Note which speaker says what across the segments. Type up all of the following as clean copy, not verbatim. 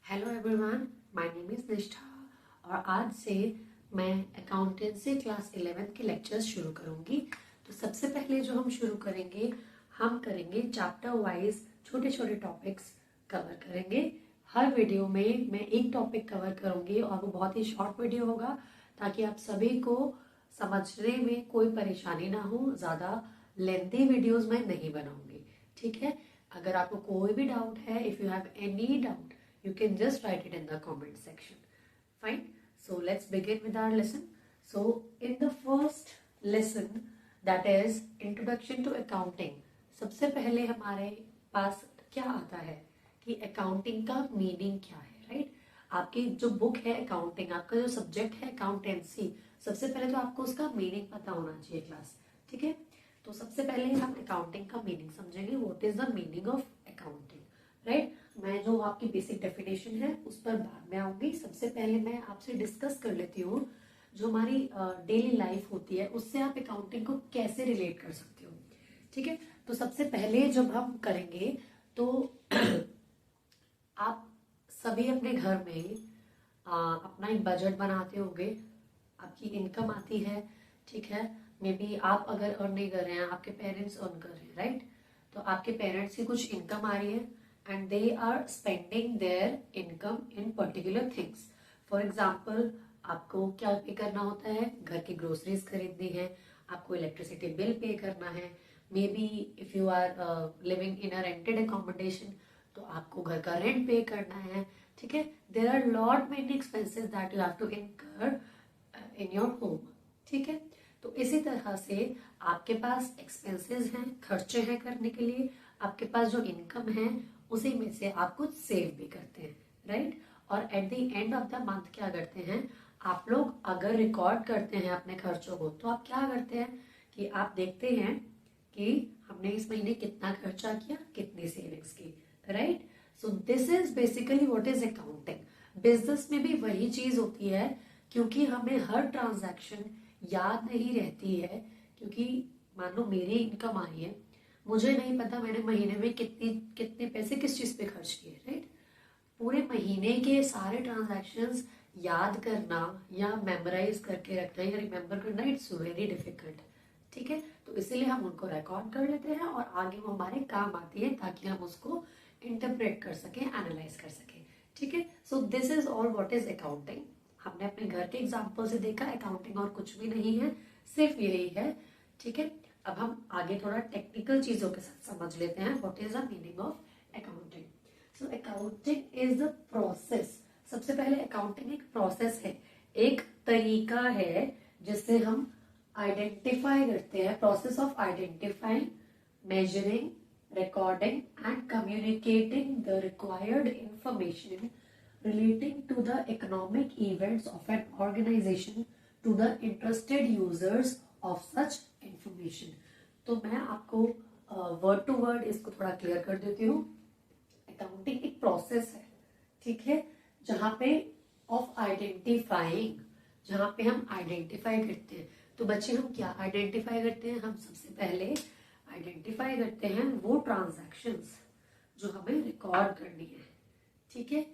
Speaker 1: Hello everyone, my name is निष्ठा और आज से मैं अकाउंटेंसी क्लास 11 के लेक्चर्स शुरू करूंगी। तो सबसे पहले जो हम शुरू करेंगे, हम करेंगे चैप्टर वाइज छोटे छोटे टॉपिक्स कवर करेंगे। हर वीडियो में मैं एक टॉपिक कवर करूंगी और वो बहुत ही शॉर्ट वीडियो होगा ताकि आप सभी को समझने में कोई परेशानी ना हो। ज़्यादा लेंथी वीडियोस मैं नहीं बनाऊंगी, ठीक है। अगर आपको कोई भी डाउट है, if you have any doubt, you can just write it in the comment section. Fine. So let's begin with our lesson. So in the first lesson, that is introduction to accounting, सबसे पहले हमारे पास क्या आता है कि accounting का meaning क्या है, राइट। आपकी जो बुक है अकाउंटिंग, आपका जो सब्जेक्ट है अकाउंटेंसी, सबसे पहले तो आपको उसका मीनिंग पता होना चाहिए क्लास, ठीक है। तो सबसे पहले हम अकाउंटिंग का मीनिंग समझेंगे, what is the meaning of accounting, right. मैं जो आपकी बेसिक डेफिनेशन है उस पर बाद में आऊंगी। सबसे पहले मैं आपसे डिस्कस कर लेती हूँ जो हमारी डेली लाइफ होती है उससे आप अकाउंटिंग को कैसे रिलेट कर सकते हो, ठीक है। तो सबसे पहले जब हम करेंगे तो आप सभी अपने घर में अपना एक बजट बनाते होंगे। आपकी इनकम आती है, ठीक है। मे बी आप अगर अर्न नहीं कर रहे हैं, आपके पेरेंट्स अर्न कर रहे हैं, राइट। तो आपके पेरेंट्स की कुछ इनकम आ रही है and they are spending their income in particular things. For example, आपको क्या पे करना होता है, घर की ग्रोसरीज खरीदनी है, आपको इलेक्ट्रिसिटी बिल पे करना है, maybe if you are living in a rented accommodation तो आपको घर का रेंट पे करना है, ठीक है। There are lot many expenses that you have to incur in your home, ठीक है। तो इसी तरह से आपके पास एक्सपेंसेस हैं, खर्चे हैं करने के लिए, आपके पास जो इनकम है उसी में से आप कुछ सेव भी करते हैं, राइट। और at the end of the month क्या करते हैं आप लोग, अगर रिकॉर्ड करते हैं अपने खर्चों को, तो आप क्या करते हैं कि आप देखते हैं कि हमने इस महीने कितना खर्चा किया, कितनी सेविंग्स की, right. So this is basically what is accounting. Business में भी वही चीज होती है, क्योंकि हमें हर ट्रांजैक्शन याद नहीं रहती है। क्योंकि मान लो मेरी इनकम आ रही है, मुझे नहीं पता मैंने महीने में कितने पैसे किस चीज पे खर्च किए, राइट। पूरे महीने के सारे ट्रांजैक्शंस याद करना या मेमोराइज करके रखना या रिमेम्बर करना, इट्स वेरी डिफिकल्ट, ठीक है। तो इसीलिए हम उनको रिकॉर्ड कर लेते हैं और आगे वो हमारे काम आती है ताकि हम उसको इंटरप्रेट कर सकें, एनालाइज कर सकें, ठीक है। So this is all what is accounting. हमने अपने घर के एग्जाम्पल से देखा अकाउंटिंग और कुछ भी नहीं है, सिर्फ यही है, ठीक है। अब हम आगे थोड़ा टेक्निकल चीजों के साथ समझ लेते हैं what is the meaning of accounting. So accounting is the process. सबसे पहले अकाउंटिंग एक प्रोसेस है, एक तरीका है जिससे हम आइडेंटिफाई करते हैं, process of identifying, measuring, recording and communicating the required information relating to the economic events of an organization to the interested users of such information। तो मैं आपको वर्ड टू वर्ड इसको थोड़ा क्लियर कर देती हूँ। अकाउंटिंग एक प्रोसेस है, ठीक है, जहां पे ऑफ आइडेंटिफाइंग, जहां पे हम आइडेंटिफाई करते हैं। तो बच्चे हम क्या आइडेंटिफाई करते हैं, हम सबसे पहले आइडेंटिफाई करते हैं वो ट्रांजैक्शंस जो हमें रिकॉर्ड करनी है, ठीक है।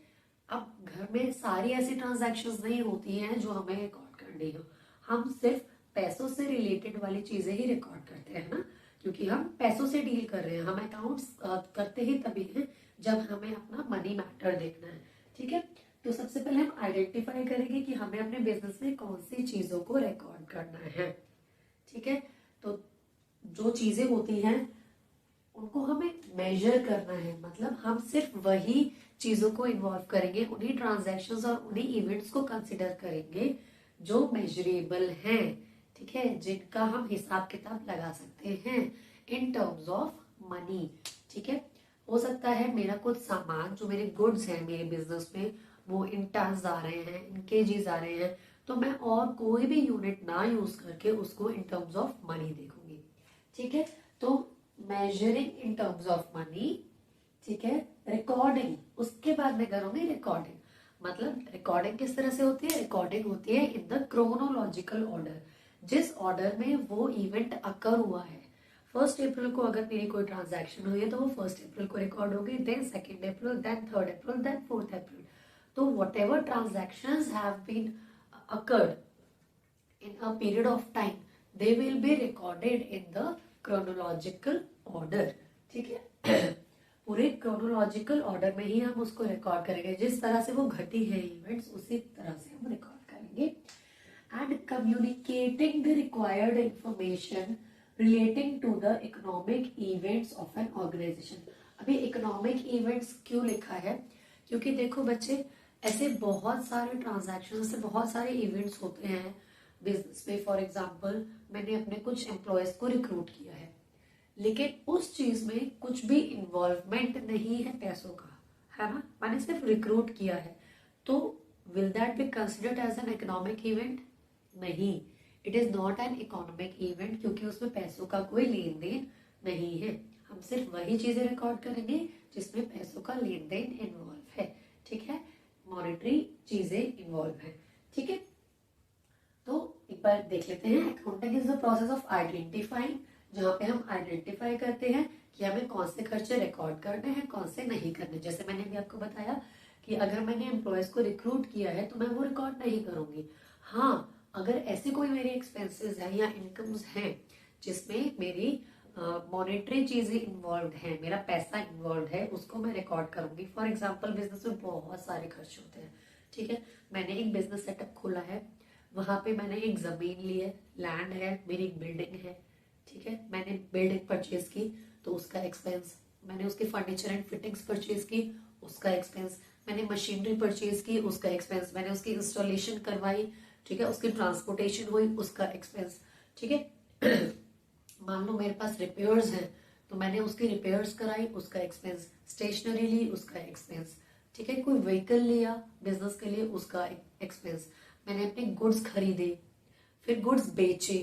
Speaker 1: अब घर में सारी ऐसी ट्रांजैक्शंस नहीं होती हैं जो हमें रिकॉर्ड करनी हो, हम सिर्फ पैसों से रिलेटेड वाली चीजें ही रिकॉर्ड करते हैं ना, क्योंकि हम पैसों से डील कर रहे हैं। हम अकाउंट्स करते ही तभी हैं जब हमें अपना मनी मैटर देखना है, ठीक है। तो सबसे पहले हम आइडेंटिफाई करेंगे कि हमें अपने बिजनेस में कौन सी चीजों को रिकॉर्ड करना है, ठीक है। तो जो चीजें होती हैं उनको हमें मेजर करना है, मतलब हम सिर्फ वही चीजों को इन्वॉल्व करेंगे, उन्हीं ट्रांजैक्शंस और उन्हीं इवेंट्स को कंसिडर करेंगे जो मेजरेबल हैं, ठीक है, जिनका हम हिसाब किताब लगा सकते हैं इन टर्म्स ऑफ मनी, ठीक है। हो सकता है मेरा कुछ सामान जो मेरे गुड्स हैं मेरे बिजनेस में वो इन टन्स आ रहे हैं, इन केजीज आ रहे हैं, तो मैं और कोई भी यूनिट ना यूज करके उसको इन टर्म्स ऑफ मनी देखूंगी, ठीक है। तो measuring in terms of money, ठीक है। रिकॉर्डिंग, उसके बाद में करूंगी रिकॉर्डिंग। मतलब रिकॉर्डिंग किस तरह से होती है, रिकॉर्डिंग होती है इन द क्रोनोलॉजिकल ऑर्डर, जिस ऑर्डर में वो इवेंट अकर हुआ है। 1 अप्रैल को अगर मेरी कोई ट्रांजैक्शन हुई है तो वो 1 अप्रैल को रिकॉर्ड होगी, देन 2 अप्रैल, देन 3 अप्रैल, देन 4 अप्रैल। तो whatever transactions have been occurred in a period of time, they will be recorded in the chronological order. ठीक है पूरे chronological order में ही हम उसको रिकॉर्ड करेंगे, जिस तरह से वो घटी है इवेंट्स उसी तरह से हम रिकॉर्ड करेंगे. And communicating the required information relating to the economic events of an organization. अभी इकोनॉमिक इवेंट्स क्यों लिखा है, क्योंकि देखो बच्चे, ऐसे बहुत सारे ट्रांजैक्शन से बहुत सारे इवेंट्स होते हैं बिजनेस में. फॉर एग्जांपल, मैंने अपने कुछ एम्प्लॉयज को रिक्रूट किया है, लेकिन उस चीज में कुछ भी इन्वॉल्वमेंट नहीं है पैसों का, है ना, मैंने सिर्फ रिक्रूट किया है, तो will that be considered as an economic event? नहीं, it is not an economic event, क्योंकि उसमें पैसों का कोई लेन देन नहीं है. हम सिर्फ वही चीजें रिकॉर्ड करेंगे जिसमें पैसों का लेन देन इन्वॉल्व है. ठीक है, मॉनेटरी चीजें इन्वॉल्व है. ठीक है, तो एक बार देख लेते हैं. Accounting is the process of identifying, जहाँ पे हम आइडेंटिफाई करते हैं कि हमें कौन से खर्चे रिकॉर्ड करने हैं, कौन से नहीं करने. जैसे मैंने भी आपको बताया कि अगर मैंने एम्प्लॉयज को रिक्रूट किया है तो मैं वो रिकॉर्ड नहीं करूंगी. हाँ, अगर ऐसे कोई मेरे एक्सपेंसेस है या इनकम्स हैं जिसमें मेरी मॉनेटरी चीजें इन्वॉल्व हैं, मेरा पैसा इन्वॉल्व है, उसको मैं रिकॉर्ड करूंगी. फॉर एग्जांपल, बिजनेस में बहुत सारे खर्च होते हैं. ठीक है, मैंने एक बिजनेस सेटअप खोला है, वहां पे मैंने एक जमीन ली है, लैंड है, मेरी एक बिल्डिंग है. ठीक है, मैंने बिल्डिंग परचेज की तो उसका एक्सपेंस, मैंने उसके फर्नीचर एंड फिटिंग्स परचेज की, उसका एक्सपेंस, मैंने मशीनरी परचेज की, उसका एक्सपेंस, मैंने उसकी इंस्टॉलेशन करवाई, ठीक है, उसकी ट्रांसपोर्टेशन हुई, उसका एक्सपेंस. ठीक है मान लो मेरे पास रिपेयर्स हैं तो मैंने उसकी रिपेयर्स कराई, उसका एक्सपेंस. स्टेशनरी ली, उसका एक्सपेंस. ठीक है, कोई व्हीकल लिया बिजनेस के लिए, उसका एक्सपेंस. मैंने अपने गुड्स खरीदे, फिर गुड्स बेचे,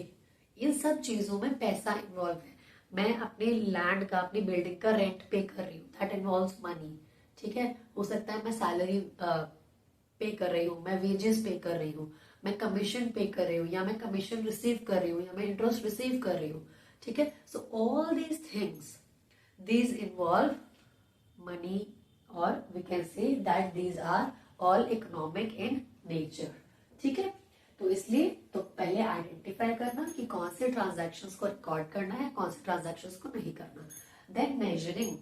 Speaker 1: इन सब चीजों में पैसा इन्वॉल्व है. मैं अपने लैंड का, अपनी बिल्डिंग का रेंट पे कर रही हूँ, दैट इन्वॉल्व्स मनी. ठीक है, हो सकता है मैं सैलरी पे कर रही हूँ, मैं वेजेस पे कर रही हूँ, मैं कमीशन पे कर रही हूँ, या मैं कमीशन रिसीव कर रही हूँ, या मैं इंटरेस्ट रिसीव कर रही हूँ. ठीक है, so all these things, these involve money, और we can say that these are all economic in nature. ठीक है, तो इसलिए तो पहले आइडेंटिफाई करना कि कौन से ट्रांजैक्शंस को रिकॉर्ड करना है, कौन से ट्रांजैक्शंस को नहीं करना. देन मेजरिंग,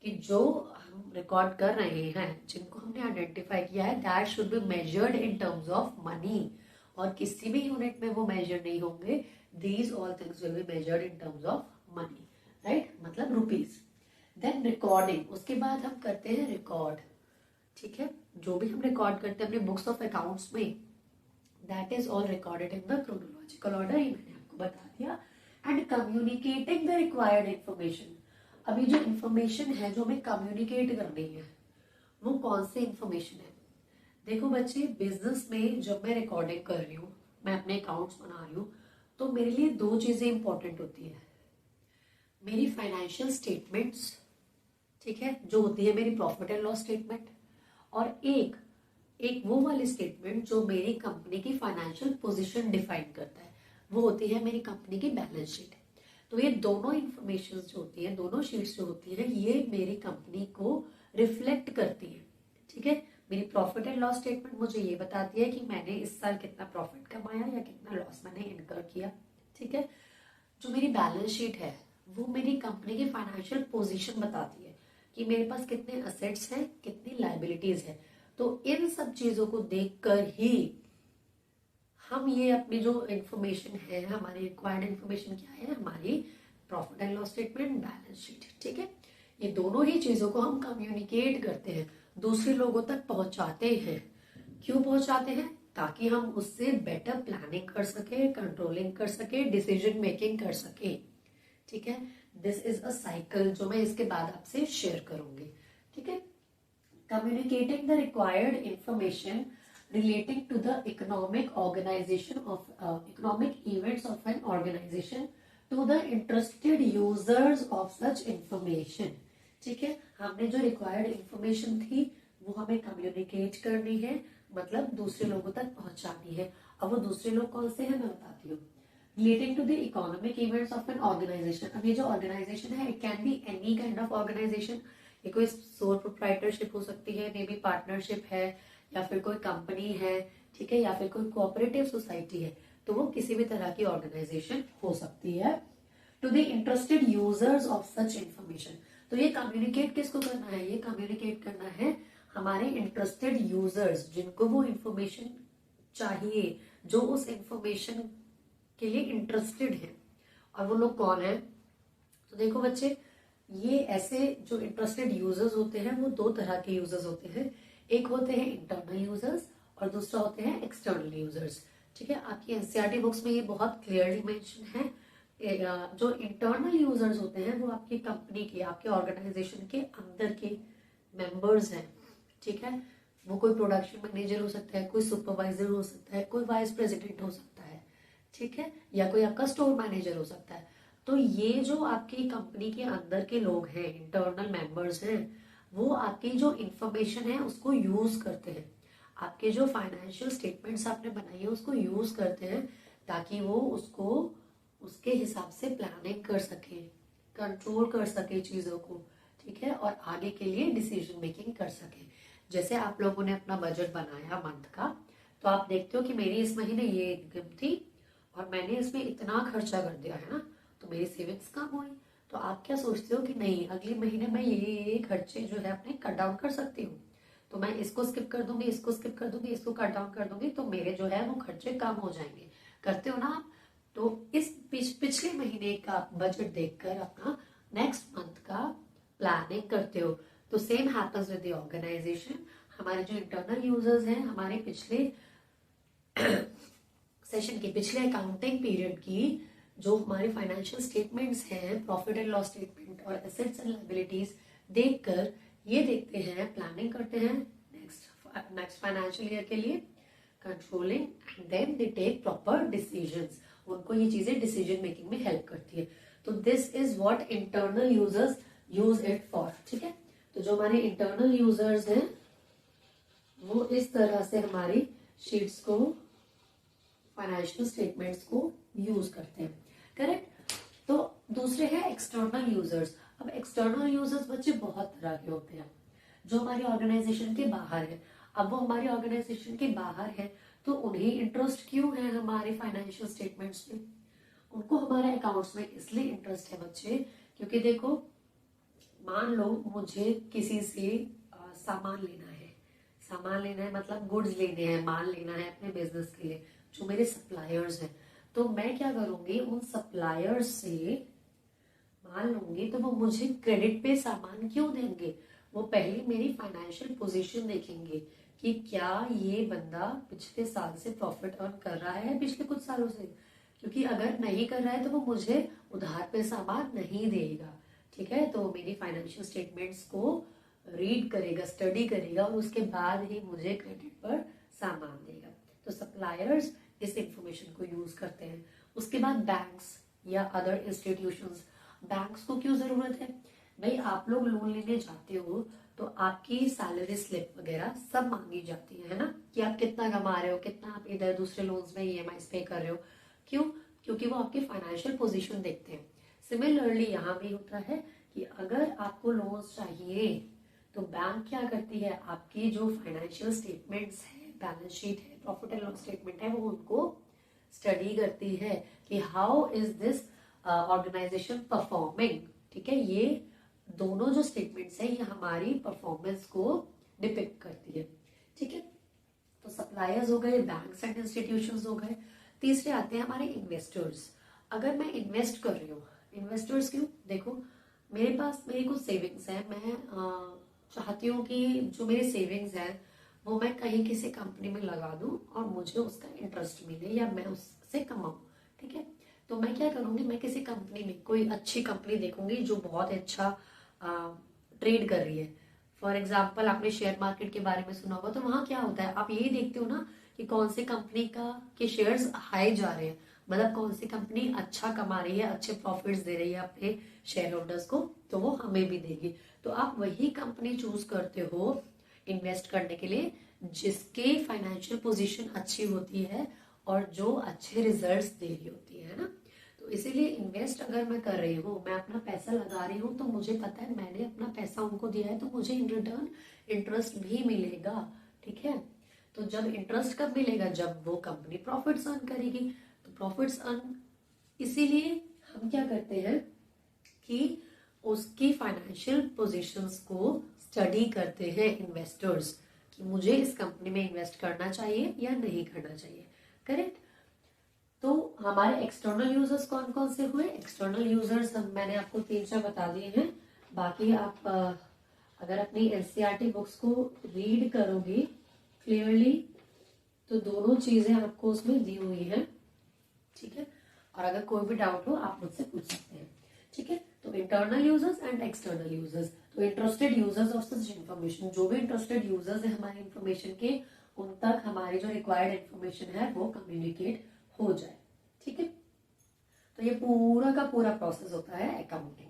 Speaker 1: कि जो हम रिकॉर्ड कर रहे हैं, जिनको हमने आइडेंटिफाई किया है, that should be measured in terms of money, और किसी भी यूनिट में वो मेजर नहीं होंगे. These all things will be measured in terms of money, right, मतलब रुपीज. देन रिकॉर्डिंग, उसके बाद हम करते हैं रिकॉर्ड. ठीक है, जो भी हम रिकॉर्ड करते हैं अपने बुक्स ऑफ अकाउंट्स में, that is all recorded in the chronological order, ये मैंने आपको बता दिया. And communicating the required information, अभी जो इंफॉर्मेशन है जो हमें कम्युनिकेट करनी है, वो कौन सी इंफॉर्मेशन है. देखो बच्चे, बिजनेस में जब मैं रिकॉर्डिंग कर रही हूँ, मैं अपने अकाउंट्स बना रही हूँ, तो मेरे लिए दो चीजें इंपॉर्टेंट होती है. मेरी फाइनेंशियल स्टेटमेंट्स, ठीक है, जो होती है मेरी प्रॉफिट एंड लॉस स्टेटमेंट, और एक वो वाली स्टेटमेंट जो मेरी कंपनी की फाइनेंशियल पोजीशन डिफाइन करता है, वो होती है मेरी कंपनी की बैलेंस शीट. तो ये दोनों इंफॉर्मेशन जो होती है, दोनों शीट्स जो होती है, ये मेरी कंपनी को रिफ्लेक्ट करती है. ठीक है, मेरी प्रॉफिट एंड लॉस स्टेटमेंट मुझे ये बताती है कि मैंने इस साल कितना प्रॉफिट कमाया या कितना लॉस मैंने इनकर किया. ठीक है, जो मेरी बैलेंस शीट है वो मेरी कंपनी की फाइनेंशियल पोजीशन बताती है कि मेरे पास कितने असेट्स हैं, कितनी लाइबिलिटीज है. तो इन सब चीजों को देखकर ही हम ये अपनी जो इंफॉर्मेशन है, हमारी रिक्वायर्ड इंफॉर्मेशन क्या है, हमारी profit and loss statement, balance sheet. ठीक है, ये दोनों ही चीजों को हम कम्युनिकेट करते हैं, दूसरे लोगों तक पहुंचाते हैं. क्यों पहुंचाते हैं? ताकि हम उससे बेटर प्लानिंग कर सके, कंट्रोलिंग कर सके, डिसीजन मेकिंग कर सके. ठीक है, दिस इज अ साइकिल जो मैं इसके बाद आपसे शेयर करूंगी. ठीक है, communicating the required information relating to the economic organization of economic events of an organization to the interested users of such information. ठीक है, हमने जो required information थी वो हमें communicate करनी है, मतलब दूसरे लोगों तक पहुंचानी है. अब वो दूसरे लोग कौन से हैं मैं बताती हूँ. Relating to the economic events of an organization, अब ये जो organization है, it can be any kind of organization. ये कोई सोल प्रोप्राइटरशिप हो सकती है, मे बी पार्टनरशिप है, या फिर कोई कंपनी है, ठीक है, या फिर कोई कोऑपरेटिव सोसाइटी है, तो वो किसी भी तरह की ऑर्गेनाइजेशन हो सकती है। To the interested users of such information, तो ये कम्युनिकेट किसको करना है, ये कम्युनिकेट करना है हमारे इंटरेस्टेड यूजर्स, जिनको वो इंफॉर्मेशन चाहिए, जो उस इंफॉर्मेशन के लिए इंटरेस्टेड है। और वो लोग कौन है? तो देखो बच्चे, ये ऐसे जो इंटरेस्टेड यूजर्स होते हैं वो दो तरह के यूजर्स होते हैं। एक होते हैं इंटरनल यूजर्स और दूसरा होते हैं एक्सटर्नल यूजर्स। ठीक है, आपकी एनसीईआरटी बुक्स में ये बहुत क्लियरली मेंशन है। जो इंटरनल यूजर्स होते हैं वो आपकी कंपनी के, आपके ऑर्गेनाइजेशन के अंदर के मेंबर्स हैं। ठीक है, वो कोई प्रोडक्शन मैनेजर हो सकता है, कोई सुपरवाइजर हो सकता है, कोई वाइस प्रेसिडेंट हो सकता है, ठीक है, या कोई आपका स्टोर मैनेजर हो सकता है। तो ये जो आपकी कंपनी के अंदर के लोग हैं, इंटरनल मेंबर्स हैं, वो आपकी जो इंफॉर्मेशन है उसको यूज करते हैं, आपके जो फाइनेंशियल स्टेटमेंट्स आपने बनाई है उसको यूज करते हैं, ताकि वो उसको उसके हिसाब से प्लानिंग कर सके, कंट्रोल कर सके चीजों को, ठीक है, और आगे के लिए डिसीजन मेकिंग कर सके। जैसे आप लोगों ने अपना बजट बनाया मंथ का, तो आप देखते हो कि मेरी इस महीने ये इनकम थी और मैंने इसमें इतना खर्चा कर दिया है ना, तो मेरी सेविंग्स कम हुई। तो आप क्या सोचते हो कि नहीं, अगले महीने में ये खर्चे जो है अपने कट डाउन कर सकती हूँ, तो मैं इसको स्किप कर दूंगी, इसको स्किप कर दूंगी, इसको कट डाउन कर दूंगी, तो मेरे जो है वो खर्चे कम हो जाएंगे। करते हो ना आप? तो इस पिछले महीने का बजट देखकर अपना नेक्स्ट मंथ का प्लानिंग करते हो। तो same happens with the organisation. हमारे जो इंटरनल यूजर्स हैं, हमारे पिछले सेशन की, पिछले अकाउंटिंग पीरियड की जो हमारे फाइनेंशियल स्टेटमेंट्स हैं, प्रॉफिट एंड लॉस स्टेटमेंट और एसेट्स एंड लायबिलिटीज देखकर ये देखते हैं, प्लानिंग करते हैं नेक्स्ट फाइनेंशियल ईयर के लिए, controlling, and then they take proper decisions. उनको ये चीजें डिसीजन मेकिंग में हेल्प करती है। तो this is what internal users use it for. ठीक है, तो जो हमारे इंटरनल यूजर्स हैं वो इस तरह से हमारी शीट्स को, फाइनेंशियल स्टेटमेंट्स को यूज करते हैं। करेक्ट। तो दूसरे हैं एक्सटर्नल यूजर्स। अब एक्सटर्नल यूजर्स बच्चे बहुत तरह के होते हैं, जो हमारी ऑर्गेनाइजेशन के बाहर है। अब वो हमारी ऑर्गेनाइजेशन के बाहर है तो उन्हें इंटरेस्ट क्यों है हमारे फाइनेंशियल स्टेटमेंट्स में, उनको हमारे अकाउंट्स में इसलिए इंटरेस्ट है बच्चे, क्योंकि देखो, मान लो मुझे किसी से सामान लेना है, सामान लेना है मतलब गुड्स लेने हैं, माल लेना है अपने बिजनेस के लिए, जो मेरे सप्लायर्स हैं। तो मैं क्या करूंगी, उन सप्लायर्स से माल लूंगी, तो वो मुझे क्रेडिट पे सामान क्यों देंगे? वो पहले मेरी फाइनेंशियल पोजीशन देखेंगे कि क्या ये बंदा पिछले साल से प्रॉफिट अर्न कर रहा है, पिछले कुछ सालों से, क्योंकि अगर नहीं कर रहा है तो वो मुझे उधार पे सामान नहीं देगा। ठीक है, तो मेरी फाइनेंशियल स्टेटमेंट्स को रीड करेगा, स्टडी करेगा और उसके बाद ही मुझे क्रेडिट पर सामान देगा। तो सप्लायर्स इस इंफॉर्मेशन को यूज करते हैं। उसके बाद बैंक्स या अदर इंस्टीट्यूशंस। बैंक्स को क्यों जरूरत है भाई? आप लोग लोन लेने जाते हो तो आपकी सैलरी स्लिप वगैरह सब मांगी जाती है ना, कि आप कितना कमा रहे हो, कितना आप इधर दूसरे लोन्स में ईएमआई पे कर रहे हो। क्यों? क्योंकि वो आपकी फाइनेंशियल पोजीशन देखते हैं। सिमिलरली यहाँ भी होता है कि अगर आपको लोन्स चाहिए तो बैंक क्या करती है, आपकी जो फाइनेंशियल स्टेटमेंट्स है, बैलेंस शीट है, प्रॉफिट एंड लॉस स्टेटमेंट है, वो उनको स्टडी करती है कि how is this organisation performing. ठीक है, ये दोनों जो स्टेटमेंट्स है ये हमारी परफॉर्मेंस को डिपिक्ट करती है। ठीक है, तो सप्लायर्स हो गए, बैंक्स एंड इंस्टीट्यूशंस हो गए। तीसरे आते हैं हमारे इन्वेस्टर्स। अगर मैं इन्वेस्ट कर रही हूँ, इन्वेस्टर्स क्यों? देखो, मेरे पास मेरी कुछ सेविंग्स है, मैं चाहती हूँ कि जो मेरी सेविंग्स है वो मैं कहीं किसी कंपनी में लगा दूं और मुझे उसका इंटरेस्ट मिले या मैं उससे कमाऊं। ठीक है, तो मैं क्या करूंगी, मैं किसी कंपनी में कोई अच्छी कंपनी देखूंगी जो बहुत अच्छा ट्रेड कर रही है। फॉर एग्जाम्पल, आपने शेयर मार्केट के बारे में सुना होगा, तो वहां क्या होता है, आप यही देखते हो ना कि कौन सी कंपनी के शेयर्स हाई जा रहे हैं, मतलब कौन सी कंपनी अच्छा कमा रही है, अच्छे प्रॉफिट्स दे रही है अपने शेयर होल्डर्स को, तो वो हमें भी देगी। तो आप वही कंपनी चूज करते हो इन्वेस्ट करने के लिए जिसके फाइनेंशियल पोजीशन अच्छी होती है और जो अच्छे रिजल्ट्स दे रही होती है ना। तो तो इसीलिए इन्वेस्ट अगर मैं कर रही हूँ, मैं अपना पैसा लगा रही हूँ, तो मुझे पता है मैंने अपना पैसा उनको दिया है, तो मुझे इन रिटर्न इंटरेस्ट भी मिलेगा। ठीक है, तो जब इंटरेस्ट कब मिलेगा, जब वो कंपनी प्रॉफिट्स अर्न करेगी। तो प्रॉफिट्स अर्न, इसीलिए हम क्या करते हैं कि उसकी फाइनेंशियल पोजीशंस को स्टडी करते हैं इन्वेस्टर्स, कि मुझे इस कंपनी में इन्वेस्ट करना चाहिए या नहीं करना चाहिए। करेक्ट। तो हमारे एक्सटर्नल यूजर्स कौन कौन से हुए? एक्सटर्नल यूजर्स मैंने आपको 3-4 बता दिए हैं। बाकी आप अगर अपनी एनसीईआरटी बुक्स को रीड करोगे क्लियरली, तो दोनों चीजें आपको उसमें दी हुई हैं। ठीक है, और अगर कोई भी डाउट हो आप मुझसे पूछ सकते हैं। ठीक है, तो internal users and external users. तो interested users of such information, जो भी इंटरेस्टेड यूजर्स है हमारी इन्फॉर्मेशन के, उन तक हमारी जो रिक्वायर्ड इन्फॉर्मेशन है वो कम्युनिकेट हो जाए। ठीक है, तो ये पूरा का पूरा प्रोसेस होता है अकाउंटिंग।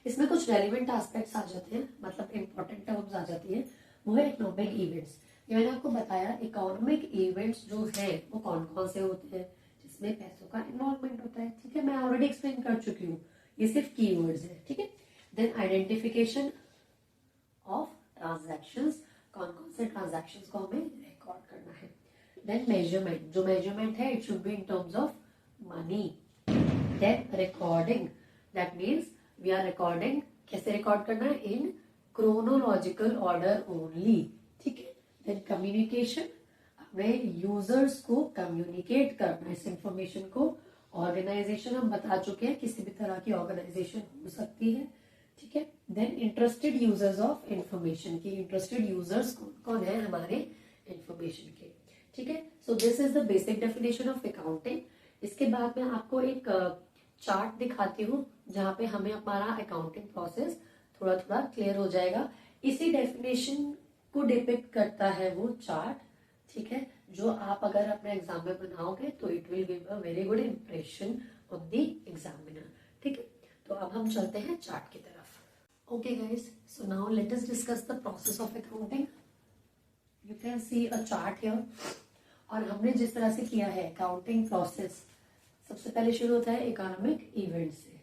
Speaker 1: इसमें कुछ रेलिवेंट एस्पेक्ट्स आ जाते हैं, मतलब इंपॉर्टेंट टर्म्स आ जाती है, वो है इकोनॉमिक इवेंट्स। ये मैंने आपको बताया, इकोनॉमिक इवेंट्स जो है वो कौन कौन से होते हैं, जिसमें पैसों का इन्वॉल्वमेंट होता है। ठीक है, मैं ऑलरेडी एक्सप्लेन कर चुकी हूँ, ये सिर्फ कीवर्ड्स है। ठीक है, देन आइडेंटिफिकेशन ऑफ ट्रांजैक्शंस, कौन कौन से ट्रांजैक्शंस को हमें रिकॉर्ड करना है। देन मेजरमेंट, जो मेजरमेंट है it should be in terms of money. Then recording, that means we are recording, कैसे रिकॉर्ड करना है, इन क्रोनोलॉजिकल ऑर्डर ओनली। ठीक है, देन कम्युनिकेशन, अपने यूजर्स को कम्युनिकेट करना इस इंफॉर्मेशन को। ऑर्गेनाइजेशन हम बता चुके हैं, किसी भी तरह की ऑर्गेनाइजेशन हो सकती है। ठीक है, then interested users of information, की इंटरेस्टेड यूजर्स कौन कौन है हमारे इंफॉर्मेशन के। ठीक है, so this is the basic definition of accounting. इसके बाद मैं आपको एक चार्ट दिखाती हूँ, जहाँ पे हमें हमारा अकाउंटिंग प्रोसेस थोड़ा थोड़ा क्लियर हो जाएगा। इसी डेफिनेशन को डिपिक्ट करता है वो चार्ट। ठीक है, जो आप अगर अपने एग्जाम में बनाओगे तो it will give a very good impression of the examiner. ठीक है, तो अब हम चलते हैं चार्ट की तरफ। Okay guys, so now let us discuss the process of accounting. You can see a chart here. और हमने जिस तरह से किया है अकाउंटिंग प्रोसेस, सबसे पहले शुरू होता है इकोनॉमिक इवेंट से।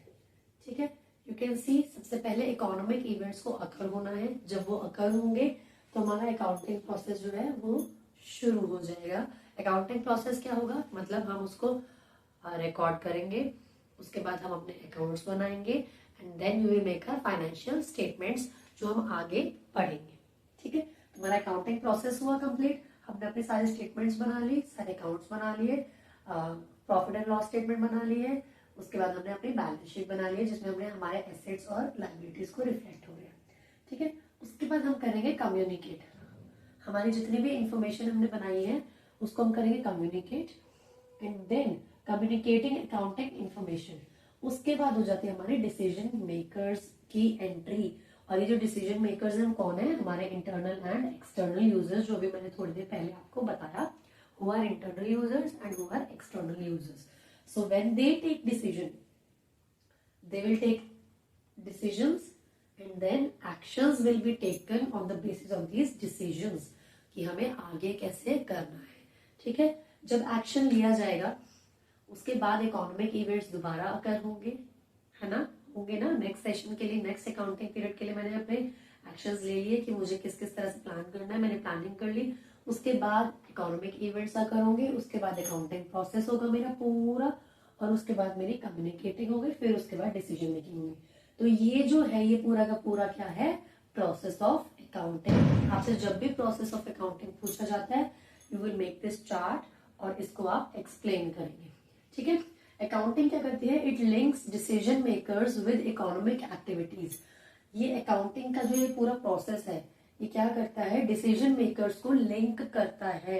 Speaker 1: ठीक है, यू कैन सी सबसे पहले इकोनॉमिक इवेंट्स को अकर होना है। जब वो अकर होंगे तो हमारा अकाउंटिंग प्रोसेस जो है वो शुरू हो जाएगा। अकाउंटिंग प्रोसेस क्या होगा, मतलब हम उसको रिकॉर्ड करेंगे, उसके बाद हम अपने अकाउंट्स बनाएंगे and then we will make a financial statements, जो हम आगे पढ़ेंगे। ठीक है, हमारा अकाउंटिंग प्रोसेस हुआ कंप्लीट। हमने अपने सारे स्टेटमेंट्स बना लिए, सारे अकाउंट्स बना लिए, प्रॉफिट एंड लॉस स्टेटमेंट बना लिए। उसके बाद हमने अपनी बैलेंस शीट बना ली, जिसमें हमने हमारे एसेट्स और लायबिलिटीज को रिफ्लेक्ट हो गया। ठीक है, उसके बाद हम करेंगे कम्युनिकेट। हमारी जितनी भी इंफॉर्मेशन हमने बनाई है उसको हम करेंगे communicate, and then communicating accounting information. उसके बाद हो जाती है हमारे डिसीजन मेकर्स की एंट्री। और ये जो डिसीजन मेकर्स हैं कौन है, हमारे इंटरनल एंड एक्सटर्नल यूजर्स, जो भी मैंने थोड़ी देर पहले आपको बताया, who are internal users and who are external users. So when they take decision, they will take decisions and then actions will be taken on the basis of these decisions, कि हमें आगे कैसे करना है। ठीक है, जब एक्शन लिया जाएगा उसके बाद इकोनॉमिक इवेंट्स दोबारा अकर होंगे, है ना, होंगे ना। नेक्स्ट सेशन के लिए, नेक्स्ट अकाउंटिंग पीरियड के लिए मैंने अपने एक्शंस ले लिए कि मुझे किस किस तरह से प्लान करना है, मैंने प्लानिंग कर ली। उसके बाद इकोनॉमिक इवेंट्स अकर होंगे, उसके बाद अकाउंटिंग प्रोसेस होगा मेरा पूरा, और उसके बाद मेरी कम्युनिकेटिंग होगी, फिर उसके बाद डिसीजन मेकिंग होगी। तो ये जो है ये पूरा का पूरा क्या है, प्रोसेस ऑफ अकाउंटिंग। आपसे जब भी प्रोसेस ऑफ अकाउंटिंग पूछा जाता है, you will make this chart और इसको आप एक्सप्लेन करेंगे। ठीक है, अकाउंटिंग क्या करती है, it links decision makers with economic activities. ये अकाउंटिंग का जो ये पूरा प्रोसेस है ये क्या करता है, डिसीजन मेकर्स को लिंक करता है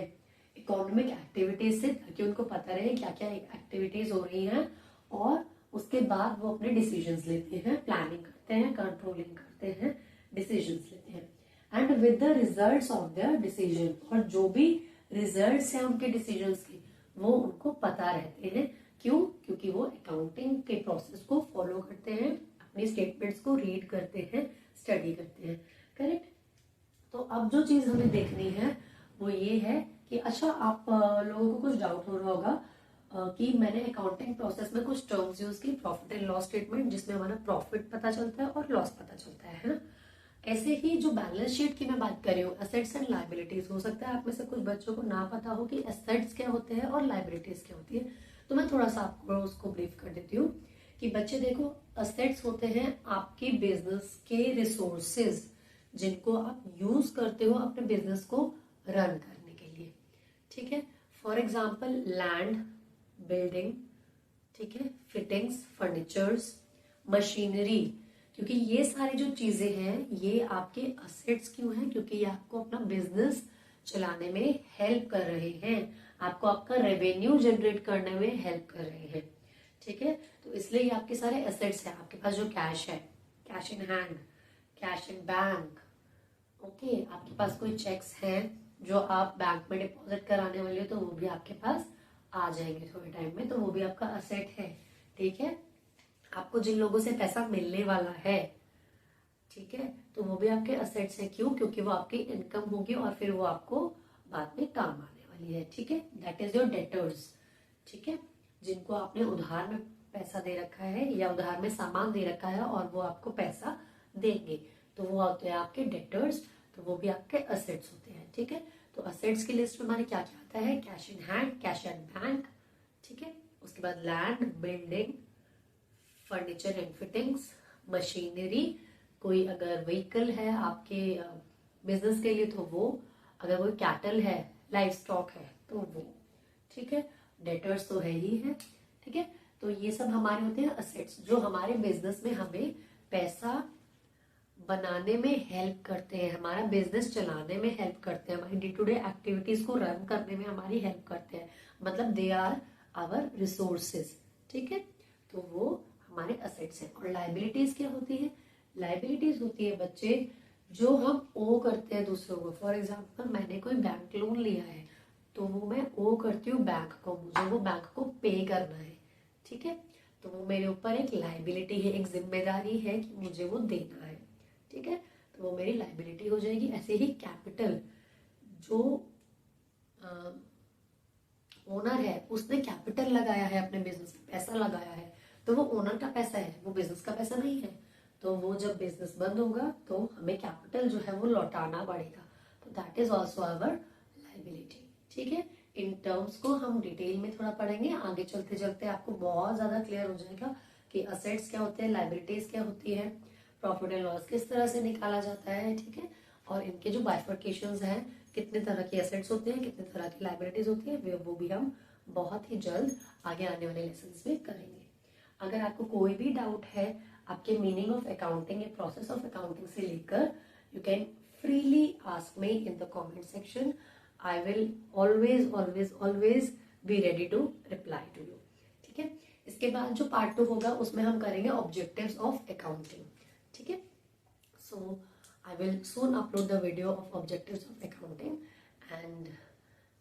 Speaker 1: इकोनॉमिक एक्टिविटीज से, ताकि उनको पता रहे क्या क्या एक्टिविटीज हो रही हैं, और उसके बाद वो अपने डिसीजंस लेते हैं, प्लानिंग करते हैं, कंट्रोलिंग करते हैं, डिसीजंस लेते हैं। And with the results of their decision, और जो भी रिजल्ट्स हैं उनके डिसीजंस के वो उनको पता रहते हैं। क्यों, क्योंकि वो अकाउंटिंग के प्रोसेस को फॉलो करते हैं, अपनी स्टेटमेंट्स को रीड करते हैं, स्टडी करते हैं। करेक्ट। तो अब जो चीज हमें देखनी है वो ये है कि अच्छा, आप लोगों को कुछ डाउट हो रहा होगा, कि मैंने अकाउंटिंग प्रोसेस में कुछ टर्म्स यूज की, प्रॉफिट एंड लॉस स्टेटमेंट जिसमें हमारा प्रॉफिट पता चलता है और लॉस पता चलता है ना। ऐसे ही जो बैलेंस शीट की मैं बात कर रही हूँ, एसेट्स एंड लाइबिलिटीज, हो सकता है आप में से कुछ बच्चों को ना पता हो कि एसेट्स क्या होते हैं और लाइबिलिटीज क्या होती है, तो मैं थोड़ा सा आपको उसको ब्रीफ कर देती हूँ कि बच्चे देखो, एसेट्स होते हैं आपकी बिजनेस के रिसोर्सेज जिनको आप यूज करते हो अपने बिजनेस को रन करने के लिए, ठीक है। फॉर एग्जाम्पल लैंड, बिल्डिंग, ठीक है, फिटिंग्स, फर्नीचर्स, मशीनरी, क्योंकि ये सारी जो चीजें हैं ये आपके असेट्स क्यों हैं, क्योंकि ये आपको अपना बिजनेस चलाने में हेल्प कर रहे हैं, आपको आपका रेवेन्यू जनरेट करने में हेल्प कर रहे हैं, ठीक है। तो इसलिए ये आपके सारे एसेट्स हैं। आपके पास जो कैश है, cash in hand, cash in bank, okay, आपके पास कोई चेक्स हैं जो आप बैंक में डिपॉजिट कराने वाले हो तो वो भी आपके पास आ जाएंगे थोड़े टाइम में, तो वो भी आपका असेट है, ठीक है। आपको जिन लोगों से पैसा मिलने वाला है, ठीक है, तो वो भी आपके असेट्स हैं। क्यों? क्योंकि वो आपकी इनकम होगी और फिर वो आपको बाद में काम आने वाली है, ठीक है। दैट इज योर डेटर्स, ठीक है, जिनको आपने उधार में पैसा दे रखा है या उधार में सामान दे रखा है और वो आपको पैसा देंगे, तो वो होते हैं आपके डेटर्स, तो वो भी आपके असेट्स होते हैं, ठीक है। तो असेट्स की लिस्ट में हमारे क्या क्या आता है? Cash in hand, cash at bank, ठीक है, उसके बाद land, building, furniture and fittings, machinery, कोई अगर व्हीकल है आपके बिजनेस के लिए तो वो, अगर कोई कैटल है, लाइफ स्टॉक है तो वो, ठीक है। डेटर्स तो है ही है, ठीक है। तो ये सब हमारे होते हैं असेट्स जो हमारे बिजनेस में हमें पैसा बनाने में हेल्प करते हैं, हमारा बिजनेस चलाने में हेल्प करते हैं, हमारी डे टू डे एक्टिविटीज को रन करने में हमारी हेल्प करते हैं, मतलब दे आर आवर रिसोर्सेज, ठीक है। तो वो हमारे असेट्स हैं। और लाइबिलिटीज क्या होती है? लाइबिलिटीज होती है बच्चे जो हम ओ करते हैं दूसरों को। फॉर एग्जाम्पल मैंने कोई बैंक लोन लिया है तो वो मैं ओ करती हूँ बैंक को, मुझे वो बैंक को पे करना है, ठीक है। तो वो मेरे ऊपर एक लाइबिलिटी है, एक जिम्मेदारी है कि मुझे वो देना है, ठीक है। तो वो मेरी लाइबिलिटी हो जाएगी। ऐसे ही कैपिटल, जो ओनर है उसने कैपिटल लगाया है अपने बिजनेस में, पैसा लगाया है, तो वो ओनर का पैसा है, वो बिजनेस का पैसा नहीं है। तो वो जब बिजनेस बंद होगा तो हमें कैपिटल जो है वो लौटाना पड़ेगा, तो that is also our liability, ठीक है। इन टर्म्स को हम डिटेल में थोड़ा पढ़ेंगे, आगे चलते चलते आपको बहुत ज्यादा क्लियर हो जाएगा कि असेट्स क्या होते हैं, लाइबिलिटीज क्या होती है, प्रॉफिट एंड लॉस किस तरह से निकाला जाता है, ठीक है। और इनके जो बाइफर्केशंस हैं, कितने तरह के एसेट्स होते हैं, कितने तरह की लाइबिलिटीज होती है, वो भी हम बहुत ही जल्द आगे आने वाले लेसन्स में करेंगे। अगर आपको कोई भी डाउट है आपके मीनिंग ऑफ अकाउंटिंग या प्रोसेस ऑफ अकाउंटिंग से लेकर, you can freely ask me in the comment section. I will always always always be ready to reply to you, ठीक है। इसके बाद जो पार्ट 2 होगा उसमें हम करेंगे ऑब्जेक्टिव्स ऑफ अकाउंटिंग, ठीक है। सो I will soon upload the video of objectives of accounting, and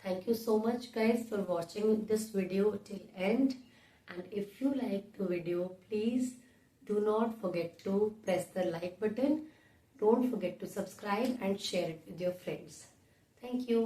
Speaker 1: thank you so much guys for watching this video till end. And if you like the video, please do not forget to press the like button. Don't forget to subscribe and share it with your friends. Thank you.